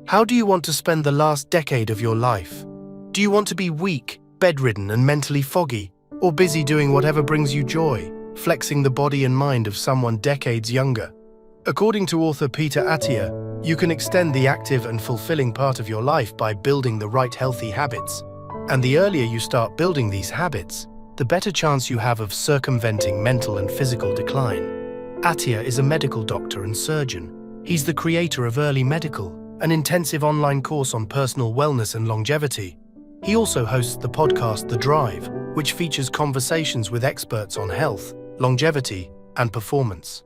How do you want to spend the last decade of your life? Do you want to be weak, bedridden, and mentally foggy, or busy doing whatever brings you joy, flexing the body and mind of someone decades younger? According to author Peter Attia, you can extend the active and fulfilling part of your life by building the right healthy habits. And the earlier you start building these habits, the better chance you have of circumventing mental and physical decline. Attia is a medical doctor and surgeon. He's the creator of Early Medical, an intensive online course on personal wellness and longevity. He also hosts the podcast The Drive, which features conversations with experts on health, longevity, and performance.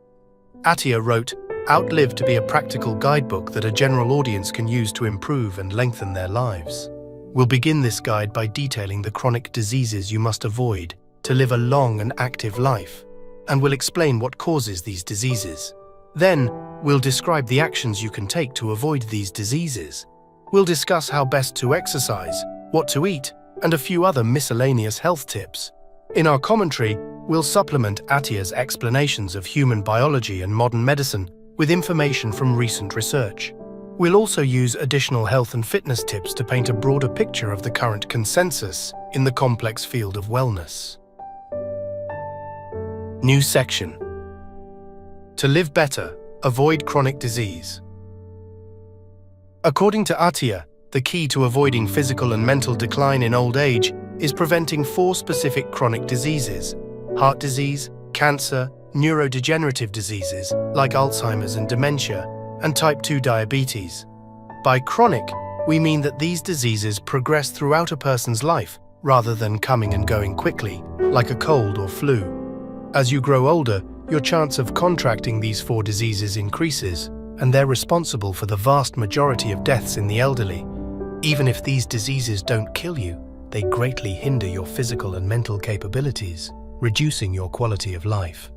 Attia wrote, "Outlive to be a practical guidebook that a general audience can use to improve and lengthen their lives." We'll begin this guide by detailing the chronic diseases you must avoid to live a long and active life, and we'll explain what causes these diseases. Then, we'll describe the actions you can take to avoid these diseases. We'll discuss how best to exercise, what to eat, and a few other miscellaneous health tips. In our commentary, we'll supplement Attia's explanations of human biology and modern medicine with information from recent research. We'll also use additional health and fitness tips to paint a broader picture of the current consensus in the complex field of wellness. New section. To live better, avoid chronic disease. According to Attia, the key to avoiding physical and mental decline in old age is preventing 4 specific chronic diseases: heart disease, cancer, neurodegenerative diseases like Alzheimer's and dementia, and type 2 diabetes. By chronic, we mean that these diseases progress throughout a person's life rather than coming and going quickly, like a cold or flu. As you grow older, your chance of contracting these 4 diseases increases, and they're responsible for the vast majority of deaths in the elderly. Even if these diseases don't kill you, they greatly hinder your physical and mental capabilities, reducing your quality of life.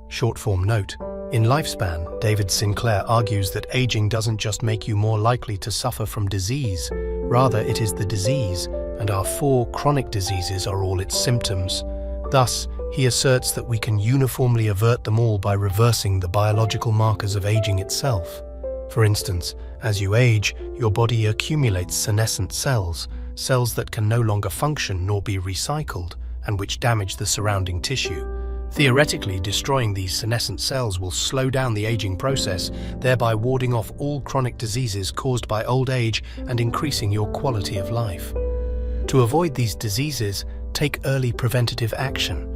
Short-form note: in Lifespan, David Sinclair argues that aging doesn't just make you more likely to suffer from disease, rather it is the disease, and our 4 chronic diseases are all its symptoms. Thus, he asserts that we can uniformly avert them all by reversing the biological markers of aging itself. For instance, as you age, your body accumulates senescent cells, cells that can no longer function nor be recycled, and which damage the surrounding tissue. Theoretically, destroying these senescent cells will slow down the aging process, thereby warding off all chronic diseases caused by old age and increasing your quality of life. To avoid these diseases, take early preventative action.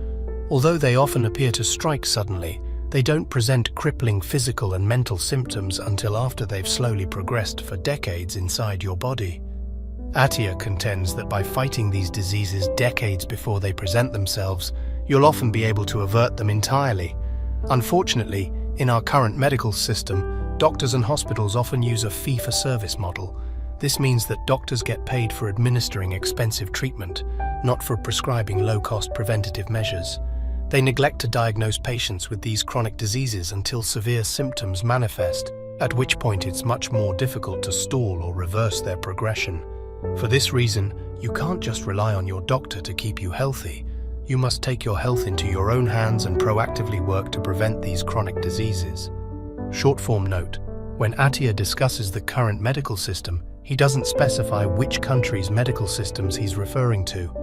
Although they often appear to strike suddenly, they don't present crippling physical and mental symptoms until after they've slowly progressed for decades inside your body. Attia contends that by fighting these diseases decades before they present themselves, you'll often be able to avert them entirely. Unfortunately, in our current medical system, doctors and hospitals often use a fee-for-service model. This means that doctors get paid for administering expensive treatment, not for prescribing low-cost preventative measures. They neglect to diagnose patients with these chronic diseases until severe symptoms manifest, at which point it's much more difficult to stall or reverse their progression. For this reason, you can't just rely on your doctor to keep you healthy. You must take your health into your own hands and proactively work to prevent these chronic diseases. Short-form note: when Attia discusses the current medical system, he doesn't specify which country's medical systems he's referring to.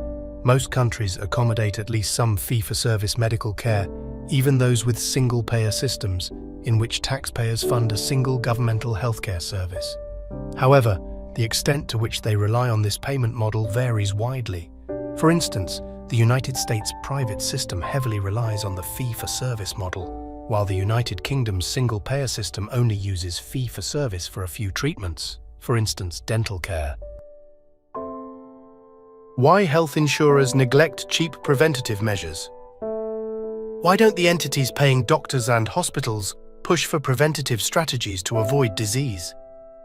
Most countries accommodate at least some fee-for-service medical care, even those with single-payer systems, in which taxpayers fund a single governmental healthcare service. However, the extent to which they rely on this payment model varies widely. For instance, the United States private system heavily relies on the fee-for-service model, while the United Kingdom's single-payer system only uses fee-for-service for a few treatments, for instance, dental care. Why health insurers neglect cheap preventative measures? Why don't the entities paying doctors and hospitals push for preventative strategies to avoid disease?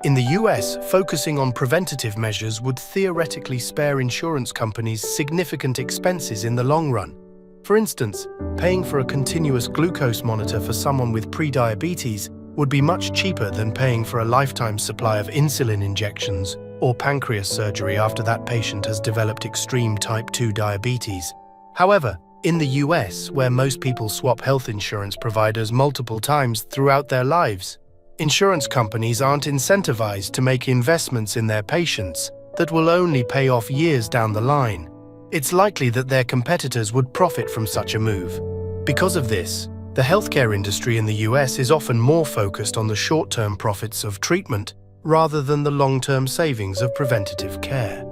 In the US, focusing on preventative measures would theoretically spare insurance companies significant expenses in the long run. For instance, paying for a continuous glucose monitor for someone with prediabetes would be much cheaper than paying for a lifetime supply of insulin injections or pancreas surgery after that patient has developed extreme type 2 diabetes. However, in the US, where most people swap health insurance providers multiple times throughout their lives, Insurance companies aren't incentivized to make investments in their patients that will only pay off years down the line. It's likely that their competitors would profit from such a move. Because of this, the healthcare industry in the US is often more focused on the short-term profits of treatment rather than the long-term savings of preventative care.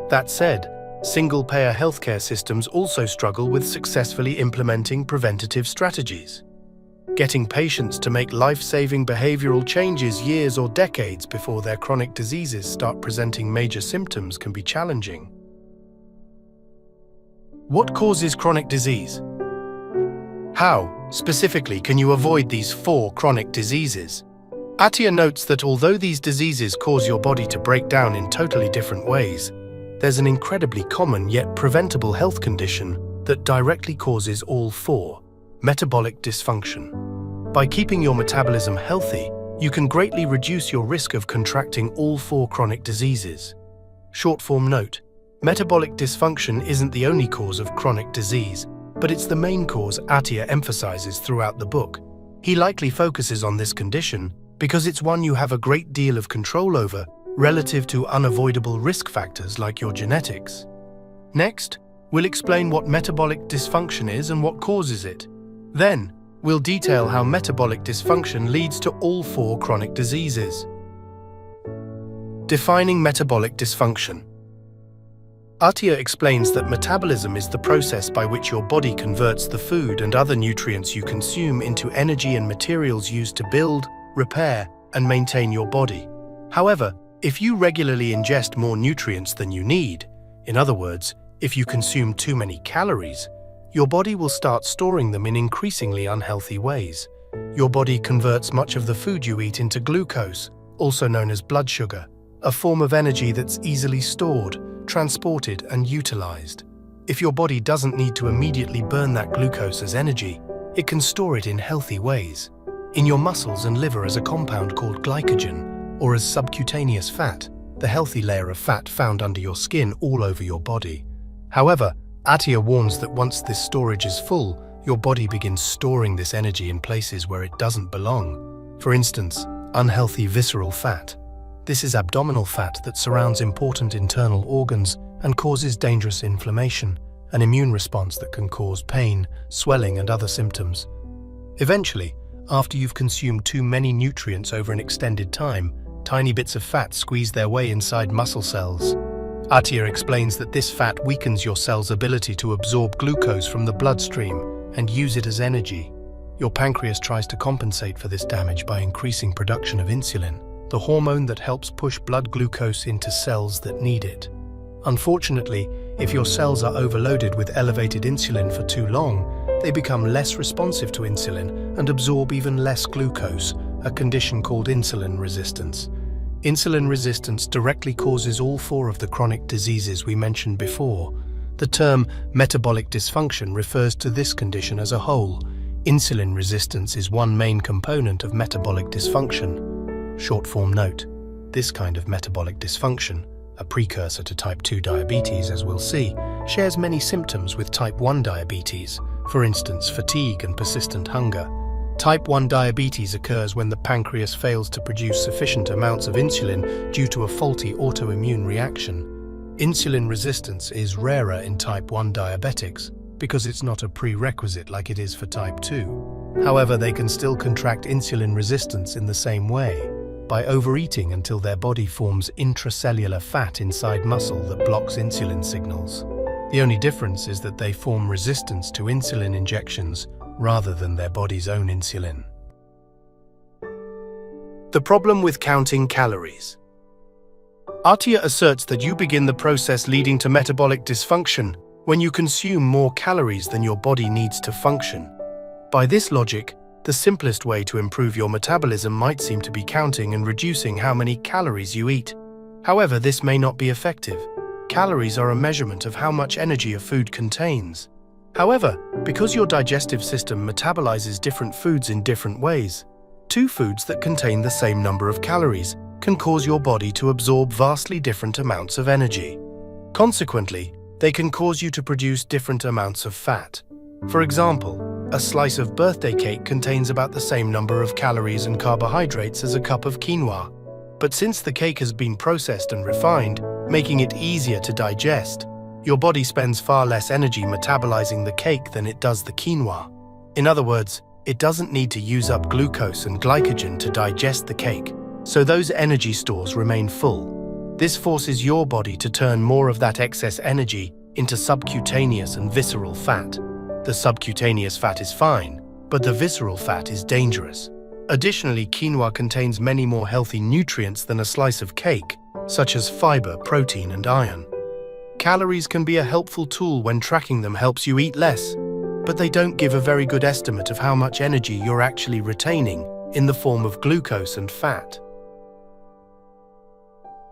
That said, single-payer healthcare systems also struggle with successfully implementing preventative strategies. Getting patients to make life-saving behavioral changes years or decades before their chronic diseases start presenting major symptoms can be challenging. What causes chronic disease? How, specifically, can you avoid these 4 chronic diseases? Attia notes that although these diseases cause your body to break down in totally different ways, there's an incredibly common yet preventable health condition that directly causes all 4: metabolic dysfunction. By keeping your metabolism healthy, you can greatly reduce your risk of contracting all 4 chronic diseases. Short-form note: metabolic dysfunction isn't the only cause of chronic disease, but it's the main cause Attia emphasizes throughout the book. He likely focuses on this condition because it's one you have a great deal of control over relative to unavoidable risk factors like your genetics. Next, we'll explain what metabolic dysfunction is and what causes it. Then, we'll detail how metabolic dysfunction leads to all 4 chronic diseases. Defining metabolic dysfunction. Attia explains that metabolism is the process by which your body converts the food and other nutrients you consume into energy and materials used to build, repair, and maintain your body. However, if you regularly ingest more nutrients than you need, in other words, if you consume too many calories, your body will start storing them in increasingly unhealthy ways. Your body converts much of the food you eat into glucose, also known as blood sugar, a form of energy that's easily stored, transported, and utilized. If your body doesn't need to immediately burn that glucose as energy, it can store it in healthy ways, in your muscles and liver as a compound called glycogen, or as subcutaneous fat, the healthy layer of fat found under your skin all over your body. However, Attia warns that once this storage is full, your body begins storing this energy in places where it doesn't belong. For instance, unhealthy visceral fat. This is abdominal fat that surrounds important internal organs and causes dangerous inflammation, an immune response that can cause pain, swelling, and other symptoms. Eventually, after you've consumed too many nutrients over an extended time, tiny bits of fat squeeze their way inside muscle cells. Attia explains that this fat weakens your cell's ability to absorb glucose from the bloodstream and use it as energy. Your pancreas tries to compensate for this damage by increasing production of insulin, the hormone that helps push blood glucose into cells that need it. Unfortunately, if your cells are overloaded with elevated insulin for too long, they become less responsive to insulin and absorb even less glucose, a condition called insulin resistance. Insulin resistance directly causes all 4 of the chronic diseases we mentioned before. The term metabolic dysfunction refers to this condition as a whole. Insulin resistance is one main component of metabolic dysfunction. Short-form note: this kind of metabolic dysfunction, a precursor to type 2 diabetes as we'll see, shares many symptoms with type 1 diabetes, for instance fatigue and persistent hunger. Type 1 diabetes occurs when the pancreas fails to produce sufficient amounts of insulin due to a faulty autoimmune reaction. Insulin resistance is rarer in type 1 diabetics because it's not a prerequisite like it is for type 2. However, they can still contract insulin resistance in the same way, by overeating until their body forms intracellular fat inside muscle that blocks insulin signals. The only difference is that they form resistance to insulin injections rather than their body's own insulin. The problem with counting calories. Attia asserts that you begin the process leading to metabolic dysfunction when you consume more calories than your body needs to function. By this logic, the simplest way to improve your metabolism might seem to be counting and reducing how many calories you eat. However, this may not be effective. Calories are a measurement of how much energy a food contains. However, because your digestive system metabolizes different foods in different ways, 2 foods that contain the same number of calories can cause your body to absorb vastly different amounts of energy. Consequently, they can cause you to produce different amounts of fat. For example, A slice of birthday cake contains about the same number of calories and carbohydrates as a cup of quinoa. But since the cake has been processed and refined, making it easier to digest, your body spends far less energy metabolizing the cake than it does the quinoa. In other words, it doesn't need to use up glucose and glycogen to digest the cake, so those energy stores remain full. This forces your body to turn more of that excess energy into subcutaneous and visceral fat. The subcutaneous fat is fine, but the visceral fat is dangerous. Additionally, quinoa contains many more healthy nutrients than a slice of cake, such as fiber, protein, and iron. Calories can be a helpful tool when tracking them helps you eat less, but they don't give a very good estimate of how much energy you're actually retaining in the form of glucose and fat.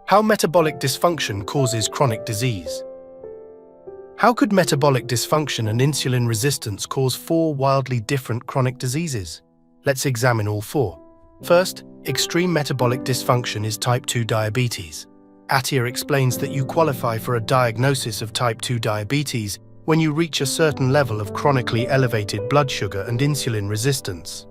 How metabolic dysfunction causes chronic disease. How could metabolic dysfunction and insulin resistance cause 4 wildly different chronic diseases? Let's examine all 4. First, extreme metabolic dysfunction is type 2 diabetes. Attia explains that you qualify for a diagnosis of type 2 diabetes when you reach a certain level of chronically elevated blood sugar and insulin resistance.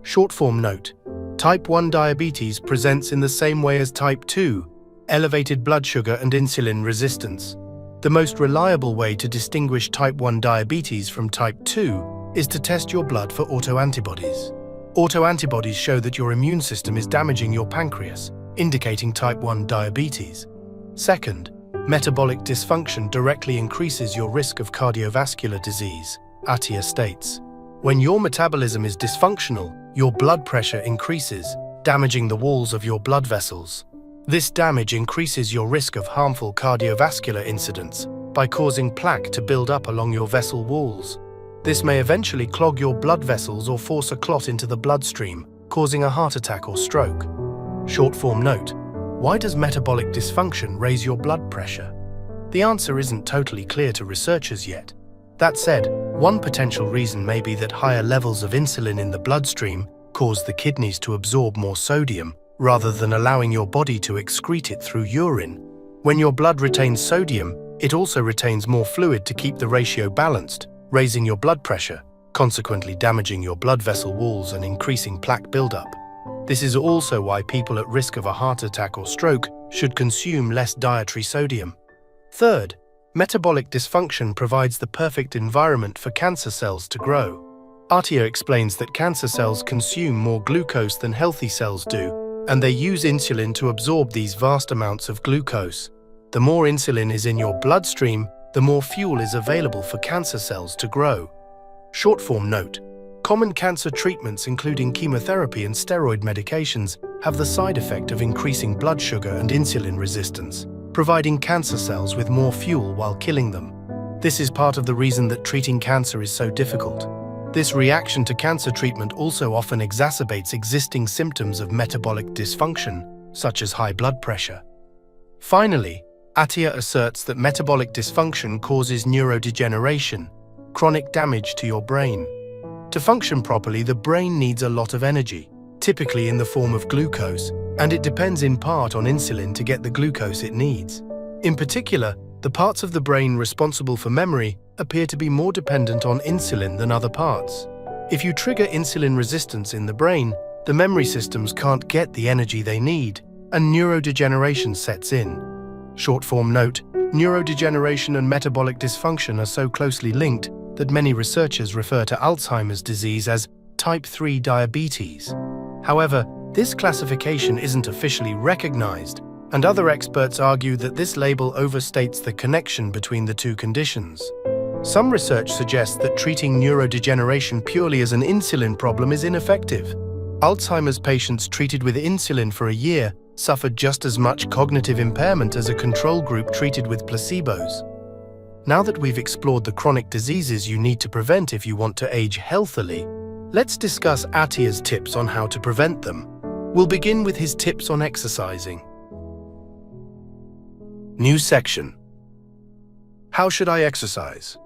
Short form note: type 1 diabetes presents in the same way as type 2, elevated blood sugar and insulin resistance. The most reliable way to distinguish type 1 diabetes from type 2 is to test your blood for autoantibodies. Autoantibodies show that your immune system is damaging your pancreas, indicating type 1 diabetes. Second, metabolic dysfunction directly increases your risk of cardiovascular disease, Attia states. When your metabolism is dysfunctional, your blood pressure increases, damaging the walls of your blood vessels. This damage increases your risk of harmful cardiovascular incidents by causing plaque to build up along your vessel walls. This may eventually clog your blood vessels or force a clot into the bloodstream, causing a heart attack or stroke. Short form note: why does metabolic dysfunction raise your blood pressure? The answer isn't totally clear to researchers yet. That said, one potential reason may be that higher levels of insulin in the bloodstream cause the kidneys to absorb more sodium, rather than allowing your body to excrete it through urine. When your blood retains sodium, it also retains more fluid to keep the ratio balanced, raising your blood pressure, consequently damaging your blood vessel walls and increasing plaque buildup. This is also why people at risk of a heart attack or stroke should consume less dietary sodium. Third, metabolic dysfunction provides the perfect environment for cancer cells to grow. Attia explains that cancer cells consume more glucose than healthy cells do, and they use insulin to absorb these vast amounts of glucose. The more insulin is in your bloodstream, the more fuel is available for cancer cells to grow. Short form note: common cancer treatments including chemotherapy and steroid medications have the side effect of increasing blood sugar and insulin resistance, providing cancer cells with more fuel while killing them. This is part of the reason that treating cancer is so difficult. This reaction to cancer treatment also often exacerbates existing symptoms of metabolic dysfunction, such as high blood pressure. Finally, Attia asserts that metabolic dysfunction causes neurodegeneration, chronic damage to your brain. To function properly, the brain needs a lot of energy, typically in the form of glucose, and it depends in part on insulin to get the glucose it needs. In particular, the parts of the brain responsible for memory appear to be more dependent on insulin than other parts. If you trigger insulin resistance in the brain, the memory systems can't get the energy they need, and neurodegeneration sets in. Short form note: neurodegeneration and metabolic dysfunction are so closely linked that many researchers refer to Alzheimer's disease as type 3 diabetes. However, this classification isn't officially recognized, and other experts argue that this label overstates the connection between the two conditions. Some research suggests that treating neurodegeneration purely as an insulin problem is ineffective. Alzheimer's patients treated with insulin for a year suffered just as much cognitive impairment as a control group treated with placebos. Now that we've explored the chronic diseases you need to prevent if you want to age healthily, let's discuss Attia's tips on how to prevent them. We'll begin with his tips on exercising. New section: how should I exercise?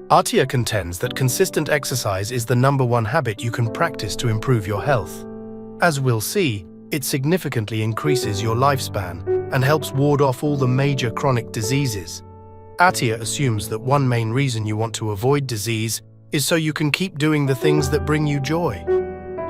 Attia contends that consistent exercise is the #1 habit you can practice to improve your health. As we'll see, it significantly increases your lifespan and helps ward off all the major chronic diseases. Attia assumes that one main reason you want to avoid disease is so you can keep doing the things that bring you joy.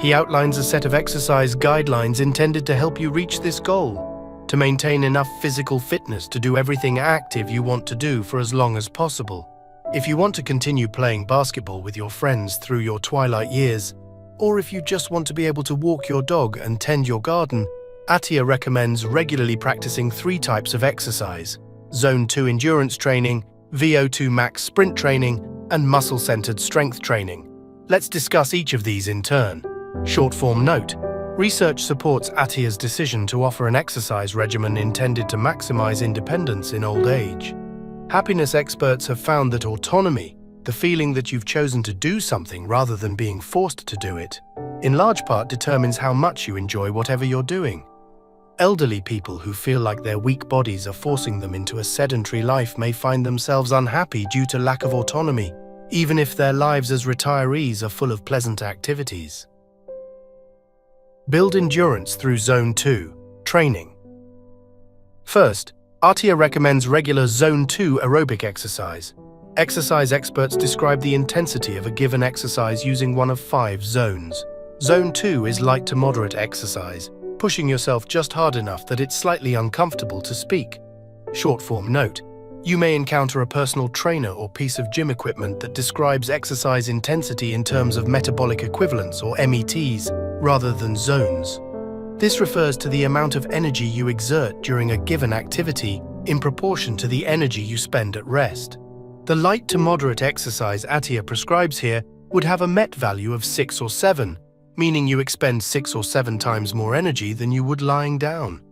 He outlines a set of exercise guidelines intended to help you reach this goal, to maintain enough physical fitness to do everything active you want to do for as long as possible. If you want to continue playing basketball with your friends through your twilight years, or if you just want to be able to walk your dog and tend your garden, Attia recommends regularly practicing 3 types of exercise: Zone 2 endurance training, VO2 max sprint training, and muscle-centered strength training. Let's discuss each of these in turn. Short-form note: research supports Attia's decision to offer an exercise regimen intended to maximize independence in old age. Happiness experts have found that autonomy, the feeling that you've chosen to do something rather than being forced to do it, in large part determines how much you enjoy whatever you're doing. Elderly people who feel like their weak bodies are forcing them into a sedentary life may find themselves unhappy due to lack of autonomy, even if their lives as retirees are full of pleasant activities. Build endurance through Zone 2 training. First, Attia recommends regular Zone 2 aerobic exercise. Exercise experts describe the intensity of a given exercise using one of 5 zones. Zone 2 is light to moderate exercise, pushing yourself just hard enough that it's slightly uncomfortable to speak. Short-form note: you may encounter a personal trainer or piece of gym equipment that describes exercise intensity in terms of metabolic equivalents or METs rather than zones. This refers to the amount of energy you exert during a given activity in proportion to the energy you spend at rest. The light to moderate exercise Attia prescribes here would have a MET value of 6 or 7, meaning you expend 6 or 7 times more energy than you would lying down.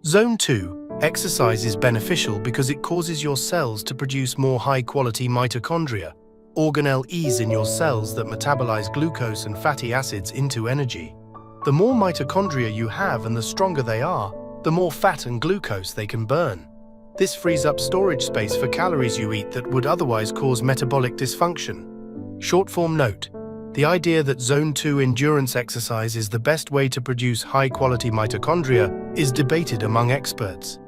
Zone 2 exercise is beneficial because it causes your cells to produce more high-quality mitochondria, organelles in your cells that metabolize glucose and fatty acids into energy. The more mitochondria you have and the stronger they are, the more fat and glucose they can burn. This frees up storage space for calories you eat that would otherwise cause metabolic dysfunction. Short-form note: the idea that Zone 2 endurance exercise is the best way to produce high-quality mitochondria is debated among experts.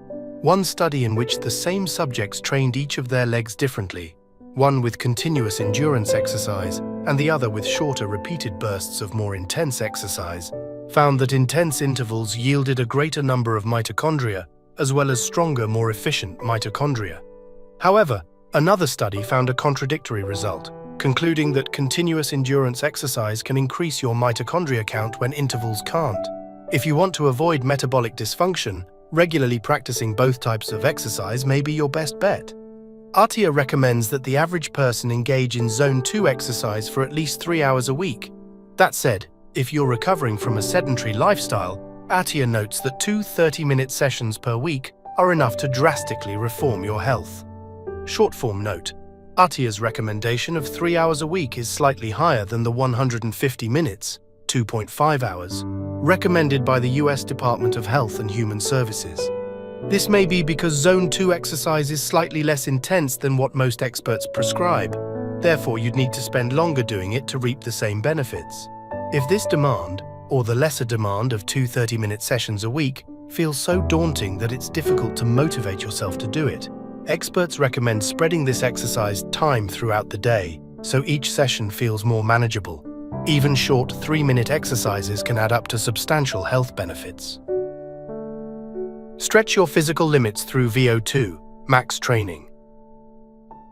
One study in which the same subjects trained each of their legs differently, one with continuous endurance exercise and the other with shorter repeated bursts of more intense exercise, found that intense intervals yielded a greater number of mitochondria, as well as stronger, more efficient mitochondria. However, another study found a contradictory result, concluding that continuous endurance exercise can increase your mitochondria count when intervals can't. If you want to avoid metabolic dysfunction, regularly practicing both types of exercise may be your best bet. Attia recommends that the average person engage in Zone 2 exercise for at least 3 hours a week. That said, if you're recovering from a sedentary lifestyle, Attia notes that 2 30-minute sessions per week are enough to drastically reform your health. Short-form note: Attia's recommendation of 3 hours a week is slightly higher than the 150 minutes, 2.5 hours, recommended by the US Department of Health and Human Services. This may be because Zone 2 exercise is slightly less intense than what most experts prescribe. Therefore, you'd need to spend longer doing it to reap the same benefits. If this demand, or the lesser demand of 2 30-minute sessions a week, feels so daunting that it's difficult to motivate yourself to do it, experts recommend spreading this exercise time throughout the day, so each session feels more manageable. Even short 3-minute exercises can add up to substantial health benefits. Stretch your physical limits through VO2 max training.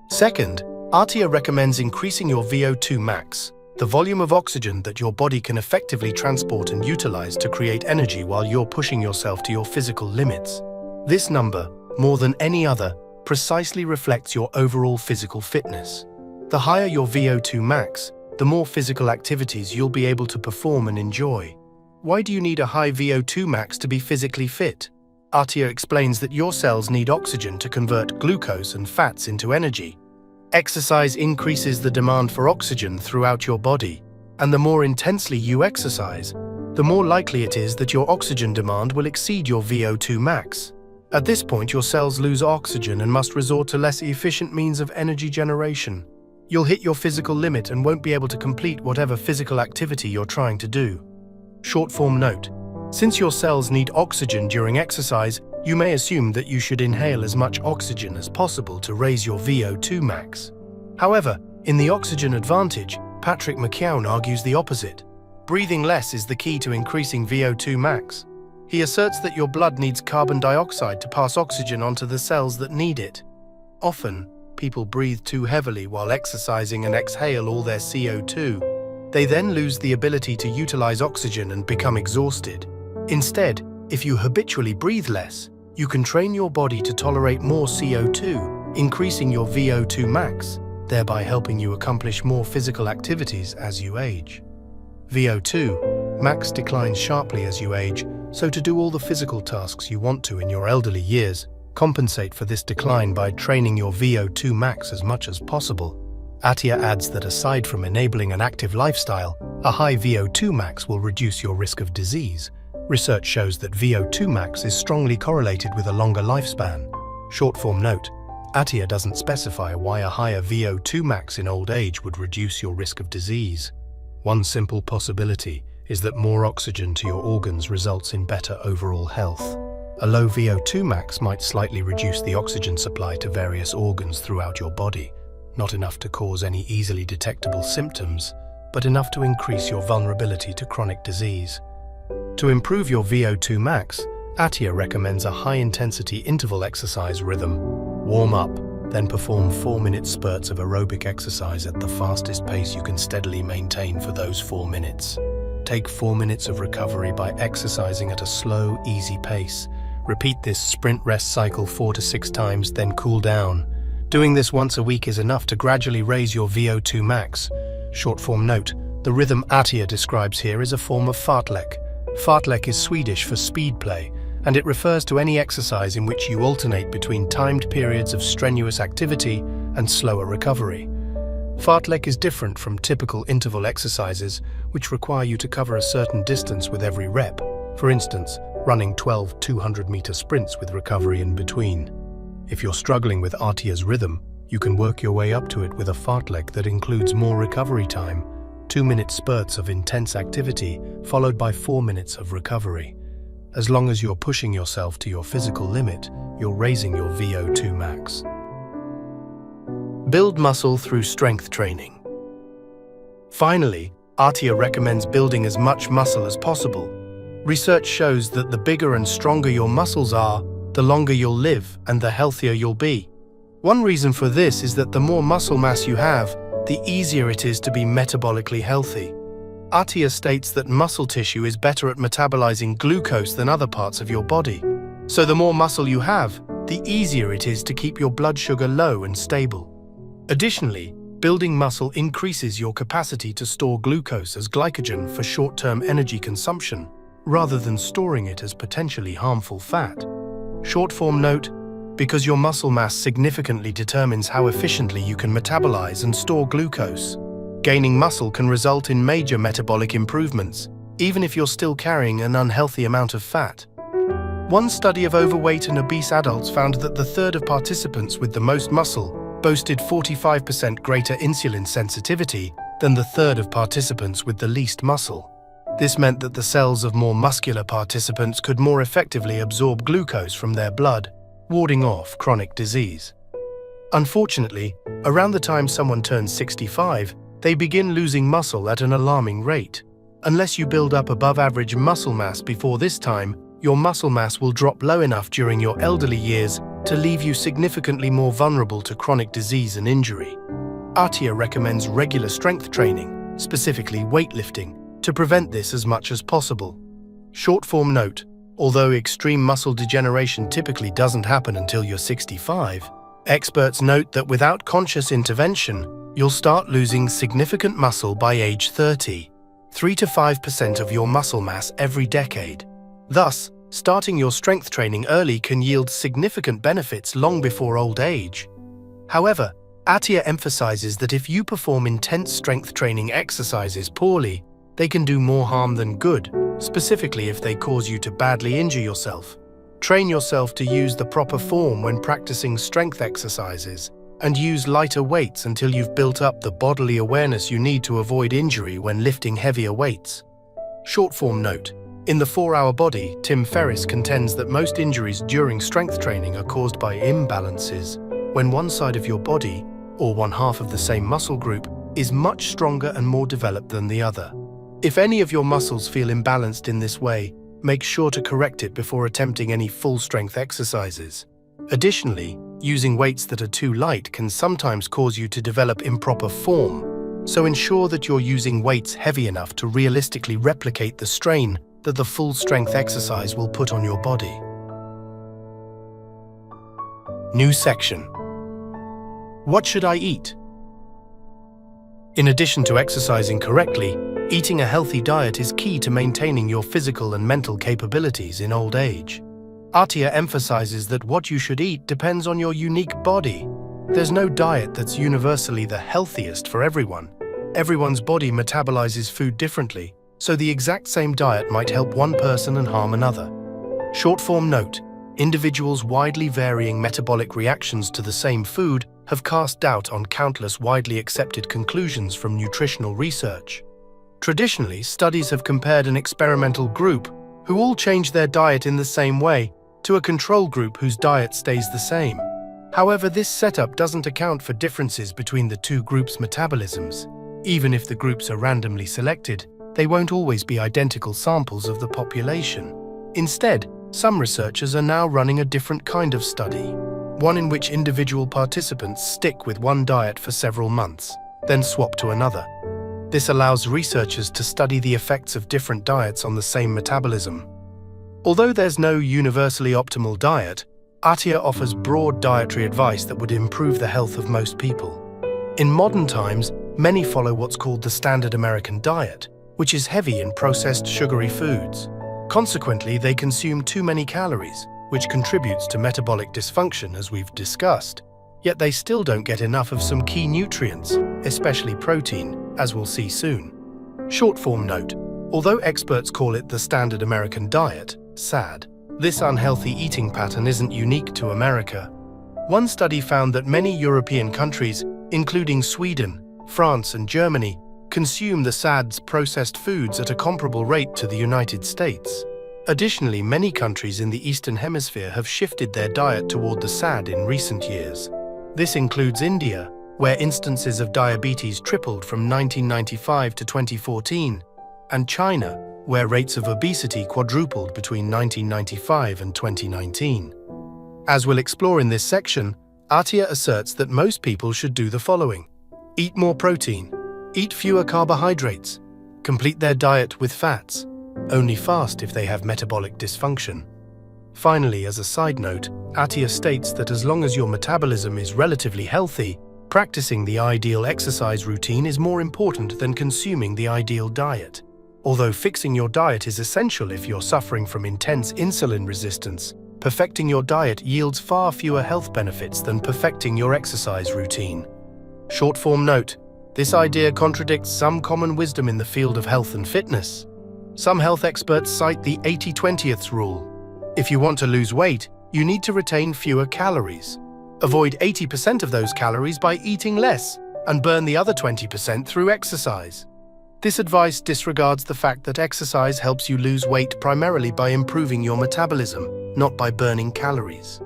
Second, Attia recommends increasing your VO2 max, the volume of oxygen that your body can effectively transport and utilize to create energy while you're pushing yourself to your physical limits. This number, more than any other, precisely reflects your overall physical fitness. The higher your VO2 max, the more physical activities you'll be able to perform and enjoy. Why do you need a high VO2 max to be physically fit? Attia explains that your cells need oxygen to convert glucose and fats into energy. Exercise increases the demand for oxygen throughout your body, and the more intensely you exercise, the more likely it is that your oxygen demand will exceed your VO2 max. At this point, your cells lose oxygen and must resort to less efficient means of energy generation. You'll hit your physical limit and won't be able to complete whatever physical activity you're trying to do. Short-form note: since your cells need oxygen during exercise, you may assume that you should inhale as much oxygen as possible to raise your VO2 max. However, In The Oxygen Advantage, Patrick McKeown argues the opposite. Breathing less is the key to increasing VO2 max. He asserts that your blood needs carbon dioxide to pass oxygen onto the cells that need it. Often, people breathe too heavily while exercising and exhale all their CO2. They then lose the ability to utilize oxygen and become exhausted. Instead, if you habitually breathe less, you can train your body to tolerate more CO2, increasing your VO2 max, thereby helping you accomplish more physical activities as you age. VO2 max declines sharply as you age, so to do all the physical tasks you want to in your elderly years, compensate for this decline by training your VO2 max as much as possible. Attia adds that aside from enabling an active lifestyle, a high VO2 max will reduce your risk of disease. Research shows that VO2 max is strongly correlated with a longer lifespan. Short-form note: Attia doesn't specify why a higher VO2 max in old age would reduce your risk of disease. One simple possibility is that more oxygen to your organs results in better overall health. A low VO2 max might slightly reduce the oxygen supply to various organs throughout your body, not enough to cause any easily detectable symptoms, but enough to increase your vulnerability to chronic disease. To improve your VO2 max, Attia recommends a high-intensity interval exercise rhythm. Warm up, then perform 4-minute spurts of aerobic exercise at the fastest pace you can steadily maintain for those 4 minutes. Take 4 minutes of recovery by exercising at a slow, easy pace. Repeat this sprint-rest cycle 4 to 6 times, then cool down. Doing this once a week is enough to gradually raise your VO2 max. Short-form note: the rhythm Attia describes here is a form of fartlek. Fartlek is Swedish for speed play, and it refers to any exercise in which you alternate between timed periods of strenuous activity and slower recovery. Fartlek is different from typical interval exercises, which require you to cover a certain distance with every rep. For instance, running 12 200-meter sprints with recovery in between. If you're struggling with Attia's rhythm, you can work your way up to it with a fartlek that includes more recovery time, 2-minute spurts of intense activity, followed by 4 minutes of recovery. As long as you're pushing yourself to your physical limit, you're raising your VO2 max. Build muscle through strength training. Finally, Attia recommends building as much muscle as possible. Research shows that the bigger and stronger your muscles are, the longer you'll live and the healthier you'll be. One reason for this is that the more muscle mass you have, the easier it is to be metabolically healthy. Attia states that muscle tissue is better at metabolizing glucose than other parts of your body. So the more muscle you have, the easier it is to keep your blood sugar low and stable. Additionally, building muscle increases your capacity to store glucose as glycogen for short-term energy consumption, rather than storing it as potentially harmful fat. Short-form note: because your muscle mass significantly determines how efficiently you can metabolize and store glucose. Gaining muscle can result in major metabolic improvements, even if you're still carrying an unhealthy amount of fat. One study of overweight and obese adults found that the third of participants with the most muscle boasted 45% greater insulin sensitivity than the third of participants with the least muscle. This meant that the cells of more muscular participants could more effectively absorb glucose from their blood, warding off chronic disease. Unfortunately, around the time someone turns 65, they begin losing muscle at an alarming rate. Unless you build up above-average muscle mass before this time, your muscle mass will drop low enough during your elderly years to leave you significantly more vulnerable to chronic disease and injury. Attia recommends regular strength training, specifically weightlifting, to prevent this as much as possible. Short-form note: although extreme muscle degeneration typically doesn't happen until you're 65, experts note that without conscious intervention, you'll start losing significant muscle by age 30, 3 to 5% of your muscle mass every decade. Thus, starting your strength training early can yield significant benefits long before old age. However, Attia emphasizes that if you perform intense strength training exercises poorly, they can do more harm than good, specifically if they cause you to badly injure yourself. Train yourself to use the proper form when practicing strength exercises, and use lighter weights until you've built up the bodily awareness you need to avoid injury when lifting heavier weights. Short-form note: in the 4-Hour Body, Tim Ferriss contends that most injuries during strength training are caused by imbalances, when one side of your body, or one half of the same muscle group, is much stronger and more developed than the other. If any of your muscles feel imbalanced in this way, make sure to correct it before attempting any full-strength exercises. Additionally, using weights that are too light can sometimes cause you to develop improper form, so ensure that you're using weights heavy enough to realistically replicate the strain that the full-strength exercise will put on your body. New section. What should I eat? In addition to exercising correctly, eating a healthy diet is key to maintaining your physical and mental capabilities in old age. Attia emphasizes that what you should eat depends on your unique body. There's no diet that's universally the healthiest for everyone. Everyone's body metabolizes food differently, so the exact same diet might help one person and harm another. Short-form note: individuals' widely varying metabolic reactions to the same food have cast doubt on countless widely accepted conclusions from nutritional research. Traditionally, studies have compared an experimental group, who all changed their diet in the same way, to a control group whose diet stays the same. However, this setup doesn't account for differences between the two groups' metabolisms. Even if the groups are randomly selected, they won't always be identical samples of the population. Instead, some researchers are now running a different kind of study, one in which individual participants stick with one diet for several months, then swap to another. This allows researchers to study the effects of different diets on the same metabolism. Although there's no universally optimal diet, Attia offers broad dietary advice that would improve the health of most people. In modern times, many follow what's called the standard American diet, which is heavy in processed sugary foods. Consequently, they consume too many calories, which contributes to metabolic dysfunction, as we've discussed. Yet they still don't get enough of some key nutrients, especially protein, as we'll see soon. Short-form note: although experts call it the standard American diet, SAD, this unhealthy eating pattern isn't unique to America. One study found that many European countries, including Sweden, France, and Germany, consume the SAD's processed foods at a comparable rate to the United States. Additionally, many countries in the Eastern Hemisphere have shifted their diet toward the SAD in recent years. This includes India, where instances of diabetes tripled from 1995 to 2014, and China, where rates of obesity quadrupled between 1995 and 2019. As we'll explore in this section, Attia asserts that most people should do the following: eat more protein, eat fewer carbohydrates, complete their diet with fats, only fast if they have metabolic dysfunction. Finally, as a side note, Attia states that as long as your metabolism is relatively healthy, practicing the ideal exercise routine is more important than consuming the ideal diet. Although fixing your diet is essential if you're suffering from intense insulin resistance, perfecting your diet yields far fewer health benefits than perfecting your exercise routine. Short-form note: this idea contradicts some common wisdom in the field of health and fitness. Some health experts cite the 80-20th rule. If you want to lose weight, you need to retain fewer calories. Avoid 80% of those calories by eating less, and burn the other 20% through exercise. This advice disregards the fact that exercise helps you lose weight primarily by improving your metabolism, not by burning calories.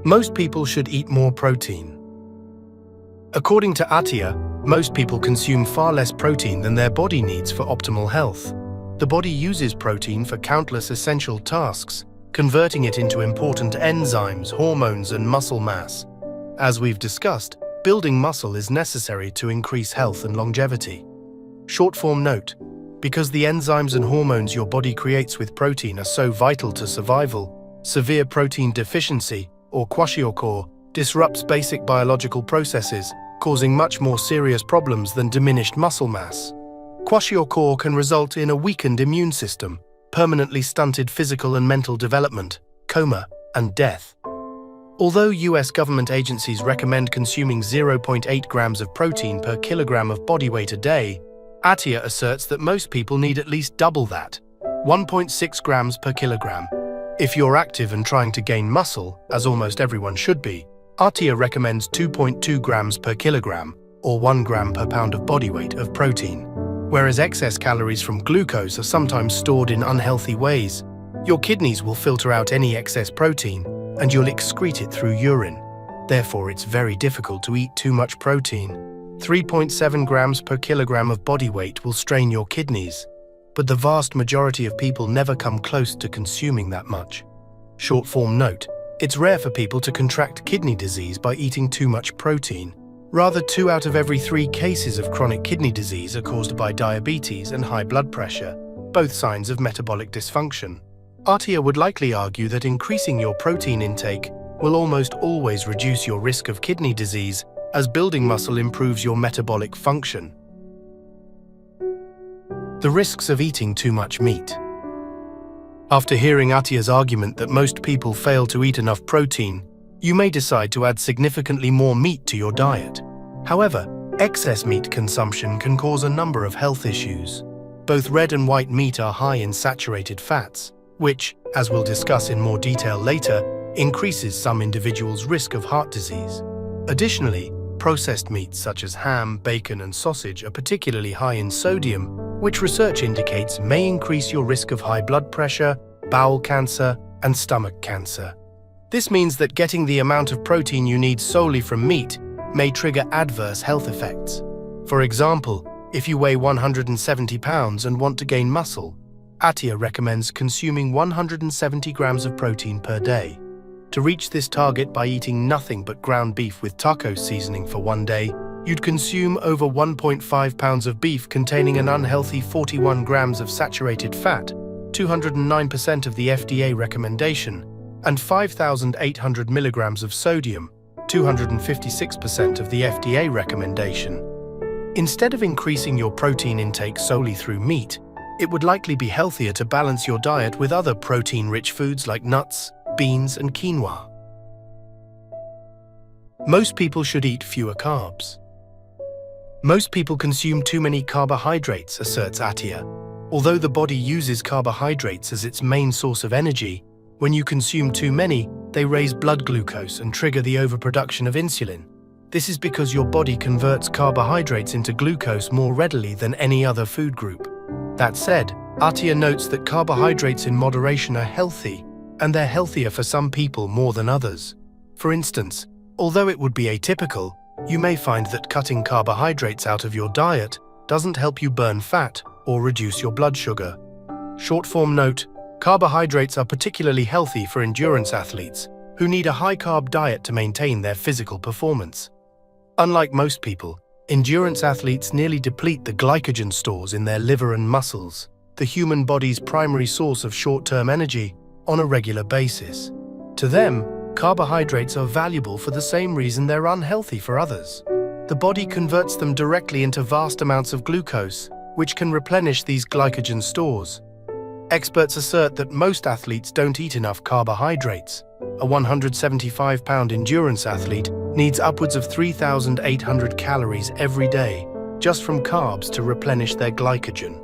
Most people should eat more protein. According to Attia, most people consume far less protein than their body needs for optimal health. The body uses protein for countless essential tasks, converting it into important enzymes, hormones, and muscle mass. As we've discussed, building muscle is necessary to increase health and longevity. Short-form note: because the enzymes and hormones your body creates with protein are so vital to survival, severe protein deficiency, or kwashiorkor, disrupts basic biological processes, causing much more serious problems than diminished muscle mass. Kwashiorkor can result in a weakened immune system, permanently stunted physical and mental development, coma, and death. Although US government agencies recommend consuming 0.8 grams of protein per kilogram of body weight a day, Attia asserts that most people need at least double that, 1.6 grams per kilogram. If you're active and trying to gain muscle, as almost everyone should be, Attia recommends 2.2 grams per kilogram, or 1 gram per pound of body weight of protein. Whereas excess calories from glucose are sometimes stored in unhealthy ways, your kidneys will filter out any excess protein, and you'll excrete it through urine. Therefore, it's very difficult to eat too much protein. 3.7 grams per kilogram of body weight will strain your kidneys, but the vast majority of people never come close to consuming that much. Short form note: it's rare for people to contract kidney disease by eating too much protein. Rather, 2 out of every 3 cases of chronic kidney disease are caused by diabetes and high blood pressure, both signs of metabolic dysfunction. Attia would likely argue that increasing your protein intake will almost always reduce your risk of kidney disease, as building muscle improves your metabolic function. The risks of eating too much meat. After hearing Attia's argument that most people fail to eat enough protein, you may decide to add significantly more meat to your diet. However, excess meat consumption can cause a number of health issues. Both red and white meat are high in saturated fats, which, as we'll discuss in more detail later, increases some individuals' risk of heart disease. Additionally, processed meats such as ham, bacon, and sausage are particularly high in sodium, which research indicates may increase your risk of high blood pressure, bowel cancer, and stomach cancer. This means that getting the amount of protein you need solely from meat may trigger adverse health effects. For example, if you weigh 170 pounds and want to gain muscle, Attia recommends consuming 170 grams of protein per day. To reach this target by eating nothing but ground beef with taco seasoning for one day, you'd consume over 1.5 pounds of beef containing an unhealthy 41 grams of saturated fat, 209% of the FDA recommendation, and 5,800 milligrams of sodium, 256% of the FDA recommendation. Instead of increasing your protein intake solely through meat, it would likely be healthier to balance your diet with other protein-rich foods like nuts, beans, and quinoa. Most people should eat fewer carbs. Most people consume too many carbohydrates, asserts Attia. Although the body uses carbohydrates as its main source of energy, when you consume too many, they raise blood glucose and trigger the overproduction of insulin. This is because your body converts carbohydrates into glucose more readily than any other food group. That said, Attia notes that carbohydrates in moderation are healthy, and they're healthier for some people more than others. For instance, although it would be atypical, you may find that cutting carbohydrates out of your diet doesn't help you burn fat or reduce your blood sugar. Short form note: carbohydrates are particularly healthy for endurance athletes who need a high-carb diet to maintain their physical performance. Unlike most people, endurance athletes nearly deplete the glycogen stores in their liver and muscles, the human body's primary source of short-term energy, on a regular basis. To them, carbohydrates are valuable for the same reason they're unhealthy for others. The body converts them directly into vast amounts of glucose, which can replenish these glycogen stores. Experts assert that most athletes don't eat enough carbohydrates. A 175-pound endurance athlete needs upwards of 3,800 calories every day just from carbs to replenish their glycogen.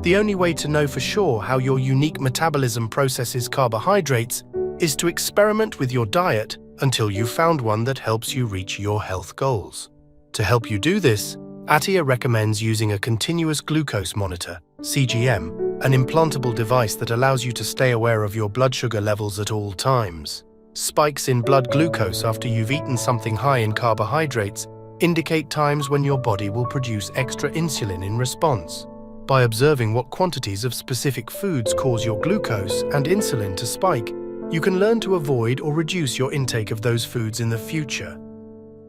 The only way to know for sure how your unique metabolism processes carbohydrates is to experiment with your diet until you've found one that helps you reach your health goals. To help you do this, Attia recommends using a continuous glucose monitor, CGM, an implantable device that allows you to stay aware of your blood sugar levels at all times. Spikes in blood glucose after you've eaten something high in carbohydrates indicate times when your body will produce extra insulin in response. By observing what quantities of specific foods cause your glucose and insulin to spike, you can learn to avoid or reduce your intake of those foods in the future.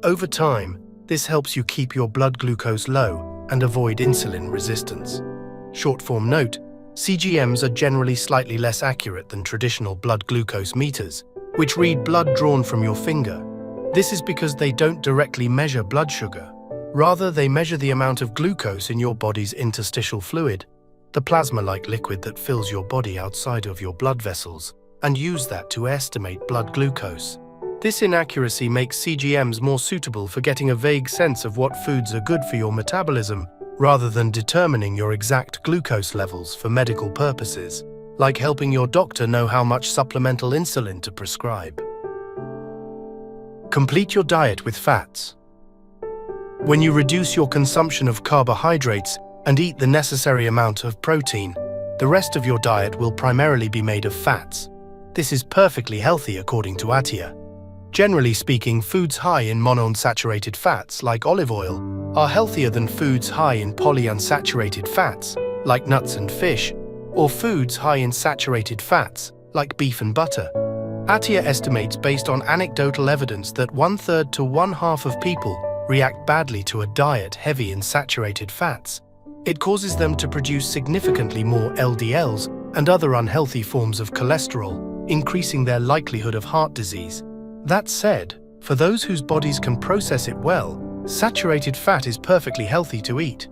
Over time, this helps you keep your blood glucose low and avoid insulin resistance. Short form note: CGMs are generally slightly less accurate than traditional blood glucose meters, which read blood drawn from your finger. This is because they don't directly measure blood sugar. Rather, they measure the amount of glucose in your body's interstitial fluid, the plasma-like liquid that fills your body outside of your blood vessels, and use that to estimate blood glucose. This inaccuracy makes CGMs more suitable for getting a vague sense of what foods are good for your metabolism, rather than determining your exact glucose levels for medical purposes, like helping your doctor know how much supplemental insulin to prescribe. Complete your diet with fats. When you reduce your consumption of carbohydrates and eat the necessary amount of protein, the rest of your diet will primarily be made of fats. This is perfectly healthy according to Attia. Generally speaking, foods high in monounsaturated fats, like olive oil, are healthier than foods high in polyunsaturated fats, like nuts and fish, or foods high in saturated fats, like beef and butter. Attia estimates, based on anecdotal evidence, that 1/3 to 1/2 of people react badly to a diet heavy in saturated fats. It causes them to produce significantly more LDLs and other unhealthy forms of cholesterol, increasing their likelihood of heart disease. That said, for those whose bodies can process it well, saturated fat is perfectly healthy to eat.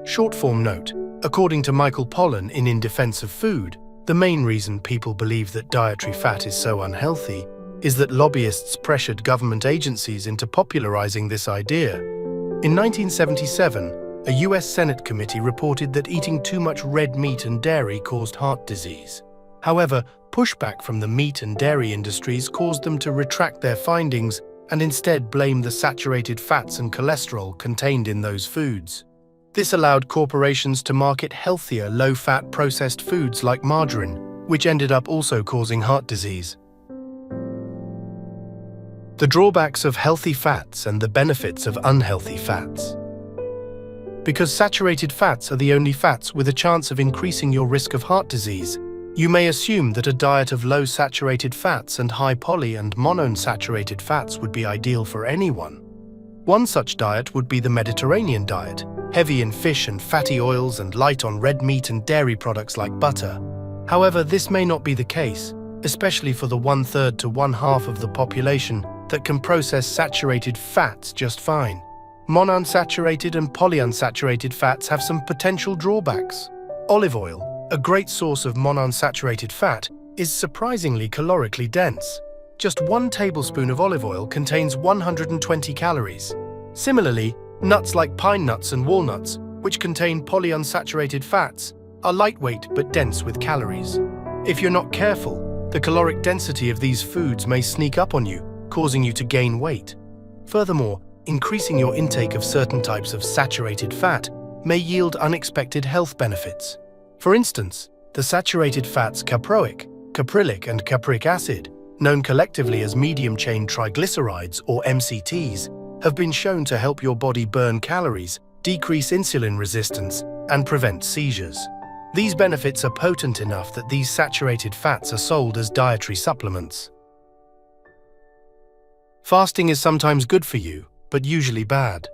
Short-form note: according to Michael Pollan in Defense of Food, the main reason people believe that dietary fat is so unhealthy is that lobbyists pressured government agencies into popularizing this idea. In 1977, a US Senate committee reported that eating too much red meat and dairy caused heart disease. However, pushback from the meat and dairy industries caused them to retract their findings and instead blame the saturated fats and cholesterol contained in those foods. This allowed corporations to market healthier, low-fat processed foods like margarine, which ended up also causing heart disease. The drawbacks of healthy fats and the benefits of unhealthy fats. Because saturated fats are the only fats with a chance of increasing your risk of heart disease, you may assume that a diet of low saturated fats and high poly and monounsaturated fats would be ideal for anyone. One such diet would be the Mediterranean diet, heavy in fish and fatty oils and light on red meat and dairy products like butter. However, this may not be the case, especially for the 1/3 to 1/2 of the population that can process saturated fats just fine. Monounsaturated and polyunsaturated fats have some potential drawbacks. Olive oil, a great source of monounsaturated fat, is surprisingly calorically dense. Just 1 tablespoon of olive oil contains 120 calories. Similarly, nuts like pine nuts and walnuts, which contain polyunsaturated fats, are lightweight but dense with calories. If you're not careful, the caloric density of these foods may sneak up on you, causing you to gain weight. Furthermore, increasing your intake of certain types of saturated fat may yield unexpected health benefits. For instance, the saturated fats caproic, caprylic, and capric acid, known collectively as medium-chain triglycerides or MCTs, have been shown to help your body burn calories, decrease insulin resistance, and prevent seizures. These benefits are potent enough that these saturated fats are sold as dietary supplements. Fasting is sometimes good for you, but usually bad.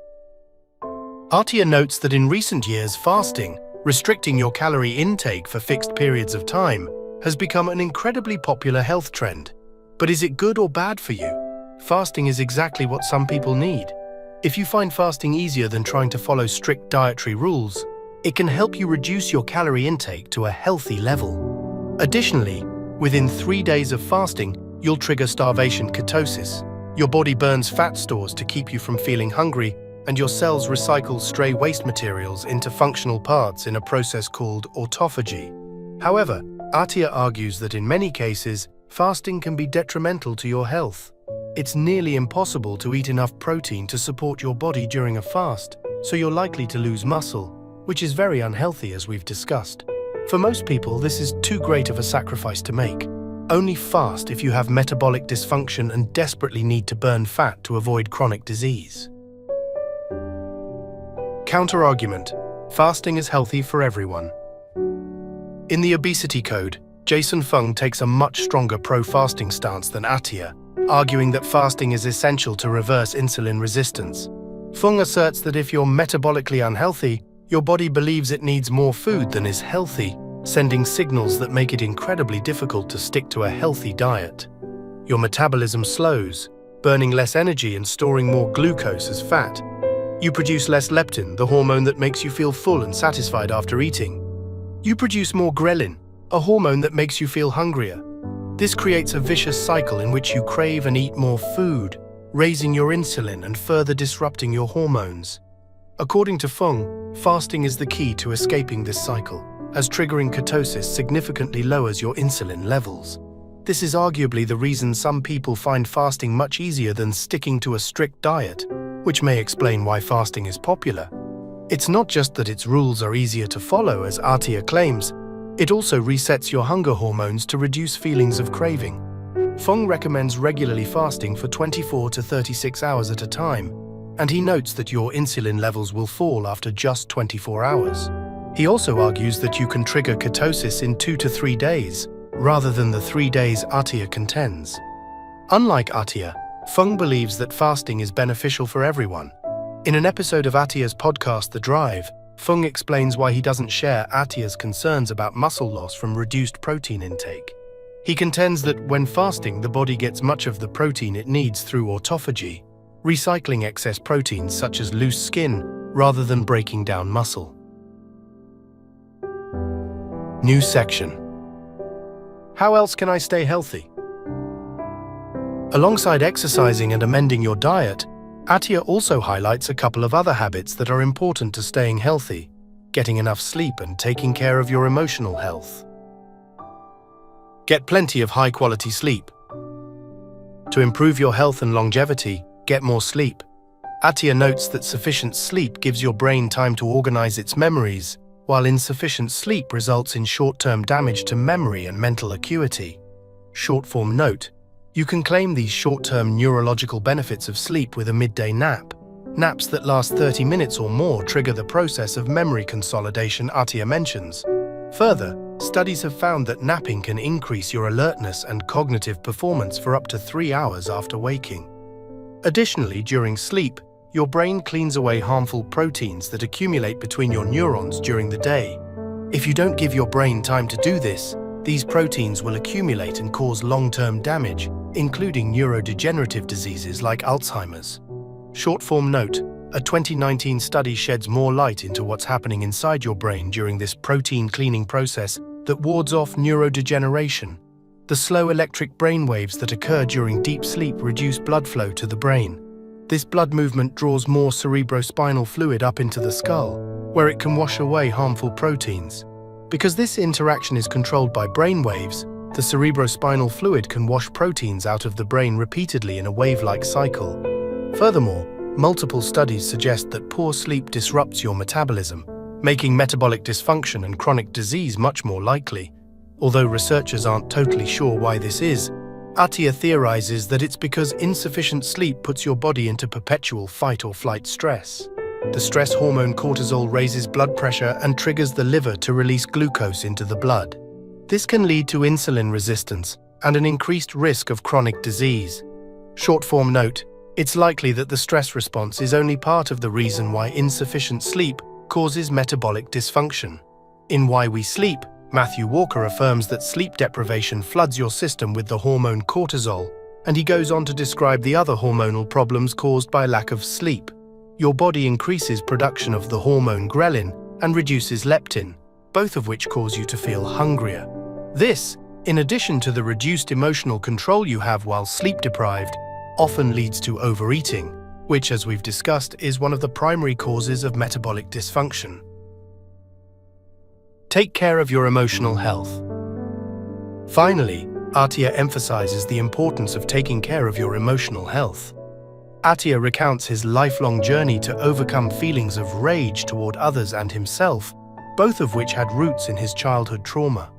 Attia notes that in recent years, fasting, restricting your calorie intake for fixed periods of time, has become an incredibly popular health trend. But is it good or bad for you? Fasting is exactly what some people need. If you find fasting easier than trying to follow strict dietary rules, it can help you reduce your calorie intake to a healthy level. Additionally, within 3 days of fasting, you'll trigger starvation ketosis. Your body burns fat stores to keep you from feeling hungry, and your cells recycle stray waste materials into functional parts in a process called autophagy. However, Attia argues that in many cases, fasting can be detrimental to your health. It's nearly impossible to eat enough protein to support your body during a fast, so you're likely to lose muscle, which is very unhealthy, as we've discussed. For most people, this is too great of a sacrifice to make. Only fast if you have metabolic dysfunction and desperately need to burn fat to avoid chronic disease. Counter-argument: fasting is healthy for everyone. In the Obesity Code, Jason Fung takes a much stronger pro-fasting stance than Attia, arguing that fasting is essential to reverse insulin resistance. Fung asserts that if you're metabolically unhealthy, your body believes it needs more food than is healthy, sending signals that make it incredibly difficult to stick to a healthy diet. Your metabolism slows, burning less energy and storing more glucose as fat. You produce less leptin, the hormone that makes you feel full and satisfied after eating. You produce more ghrelin, a hormone that makes you feel hungrier. This creates a vicious cycle in which you crave and eat more food, raising your insulin and further disrupting your hormones. According to Fung, fasting is the key to escaping this cycle, as triggering ketosis significantly lowers your insulin levels. This is arguably the reason some people find fasting much easier than sticking to a strict diet, which may explain why fasting is popular. It's not just that its rules are easier to follow, as Attia claims, it also resets your hunger hormones to reduce feelings of craving. Fung recommends regularly fasting for 24 to 36 hours at a time, and he notes that your insulin levels will fall after just 24 hours. He also argues that you can trigger ketosis in 2 to 3 days, rather than the 3 days Attia contends. Unlike Attia, Fung believes that fasting is beneficial for everyone. In an episode of Attia's podcast The Drive, Fung explains why he doesn't share Attia's concerns about muscle loss from reduced protein intake. He contends that when fasting, the body gets much of the protein it needs through autophagy, recycling excess proteins such as loose skin, rather than breaking down muscle. New section. How else can I stay healthy? Alongside exercising and amending your diet, Attia also highlights a couple of other habits that are important to staying healthy: getting enough sleep and taking care of your emotional health. Get plenty of high-quality sleep. To improve your health and longevity, get more sleep. Attia notes that sufficient sleep gives your brain time to organize its memories, while insufficient sleep results in short-term damage to memory and mental acuity. Short-form note: you can claim these short-term neurological benefits of sleep with a midday nap. Naps that last 30 minutes or more trigger the process of memory consolidation Attia mentions. Further, studies have found that napping can increase your alertness and cognitive performance for up to 3 hours after waking. Additionally, during sleep, your brain cleans away harmful proteins that accumulate between your neurons during the day. If you don't give your brain time to do this, these proteins will accumulate and cause long-term damage, including neurodegenerative diseases like Alzheimer's. Short-form note: a 2019 study sheds more light into what's happening inside your brain during this protein cleaning process that wards off neurodegeneration. The slow electric brain waves that occur during deep sleep reduce blood flow to the brain. This blood movement draws more cerebrospinal fluid up into the skull, where it can wash away harmful proteins. Because this interaction is controlled by brain waves, the cerebrospinal fluid can wash proteins out of the brain repeatedly in a wave-like cycle. Furthermore, multiple studies suggest that poor sleep disrupts your metabolism, making metabolic dysfunction and chronic disease much more likely. Although researchers aren't totally sure why this is, Attia theorizes that it's because insufficient sleep puts your body into perpetual fight-or-flight stress. The stress hormone cortisol raises blood pressure and triggers the liver to release glucose into the blood. This can lead to insulin resistance and an increased risk of chronic disease. Short-form note: it's likely that the stress response is only part of the reason why insufficient sleep causes metabolic dysfunction. In Why We Sleep, Matthew Walker affirms that sleep deprivation floods your system with the hormone cortisol, and he goes on to describe the other hormonal problems caused by lack of sleep. Your body increases production of the hormone ghrelin and reduces leptin, both of which cause you to feel hungrier. This, in addition to the reduced emotional control you have while sleep-deprived, often leads to overeating, which, as we've discussed, is one of the primary causes of metabolic dysfunction. Take care of your emotional health. Finally, Attia emphasizes the importance of taking care of your emotional health. Attia recounts his lifelong journey to overcome feelings of rage toward others and himself, both of which had roots in his childhood trauma.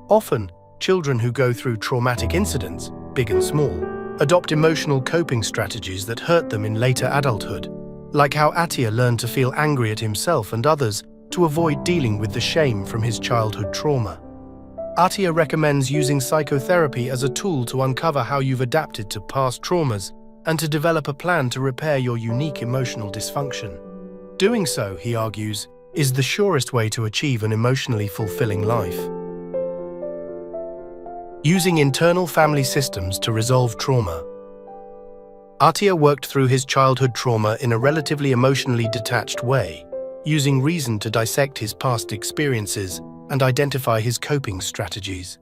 Often, children who go through traumatic incidents, big and small, adopt emotional coping strategies that hurt them in later adulthood, like how Attia learned to feel angry at himself and others to avoid dealing with the shame from his childhood trauma. Attia recommends using psychotherapy as a tool to uncover how you've adapted to past traumas and to develop a plan to repair your unique emotional dysfunction. Doing so, he argues, is the surest way to achieve an emotionally fulfilling life. Using internal family systems to resolve trauma. Attia worked through his childhood trauma in a relatively emotionally detached way, using reason to dissect his past experiences and identify his coping strategies.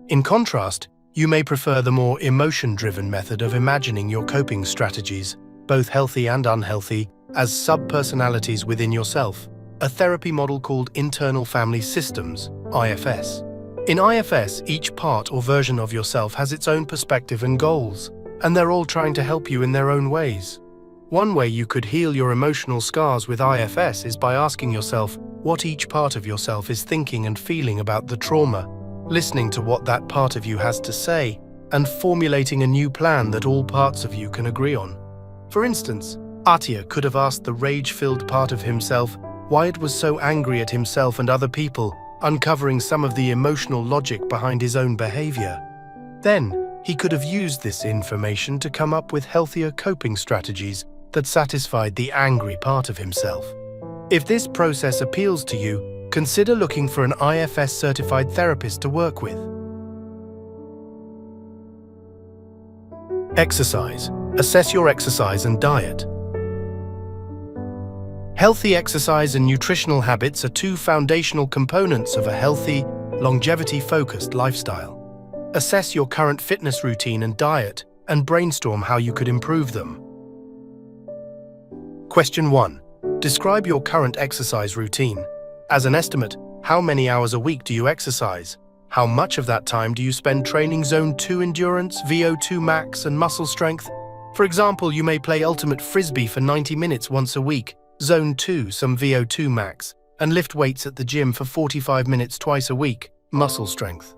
In contrast, you may prefer the more emotion-driven method of imagining your coping strategies, both healthy and unhealthy, as sub-personalities within yourself, a therapy model called Internal Family Systems, IFS. In IFS, each part or version of yourself has its own perspective and goals, and they're all trying to help you in their own ways. One way you could heal your emotional scars with IFS is by asking yourself what each part of yourself is thinking and feeling about the trauma, listening to what that part of you has to say, and formulating a new plan that all parts of you can agree on. For instance, Attia could have asked the rage-filled part of himself why it was so angry at himself and other people, uncovering some of the emotional logic behind his own behavior. Then, he could have used this information to come up with healthier coping strategies that satisfied the angry part of himself. If this process appeals to you, consider looking for an IFS-certified therapist to work with. Exercise. Assess your exercise and diet. Healthy exercise and nutritional habits are two foundational components of a healthy, longevity-focused lifestyle. Assess your current fitness routine and diet and brainstorm how you could improve them. Question 1. Describe your current exercise routine. As an estimate, how many hours a week do you exercise? How much of that time do you spend training Zone 2 endurance, VO2 max, and muscle strength? For example, you may play ultimate frisbee for 90 minutes once a week, Zone 2 some VO2 max, and lift weights at the gym for 45 minutes twice a week, muscle strength.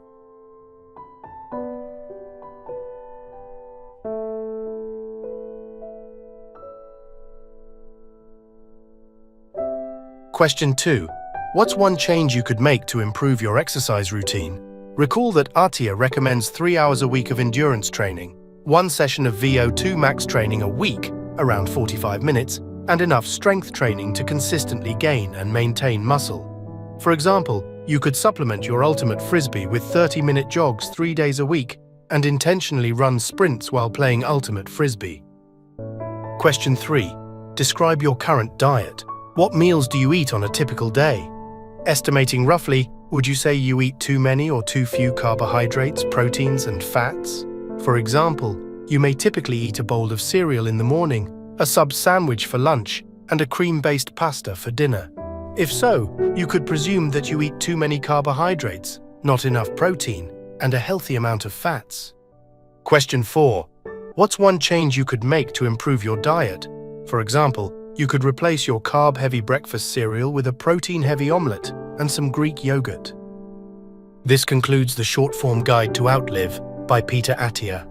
Question 2. What's one change you could make to improve your exercise routine? Recall that Attia recommends 3 hours a week of endurance training, 1 session of VO2 max training a week, around 45 minutes, and enough strength training to consistently gain and maintain muscle. For example, you could supplement your ultimate frisbee with 30-minute jogs 3 days a week and intentionally run sprints while playing ultimate frisbee. Question 3. Describe your current diet. What meals do you eat on a typical day? Estimating roughly, would you say you eat too many or too few carbohydrates, proteins, and fats? For example, you may typically eat a bowl of cereal in the morning, a sub sandwich for lunch, and a cream-based pasta for dinner. If so, you could presume that you eat too many carbohydrates, not enough protein, and a healthy amount of fats. Question 4. What's one change you could make to improve your diet? For example, you could replace your carb-heavy breakfast cereal with a protein-heavy omelette and some Greek yogurt. This concludes the short-form guide to Outlive by Attia.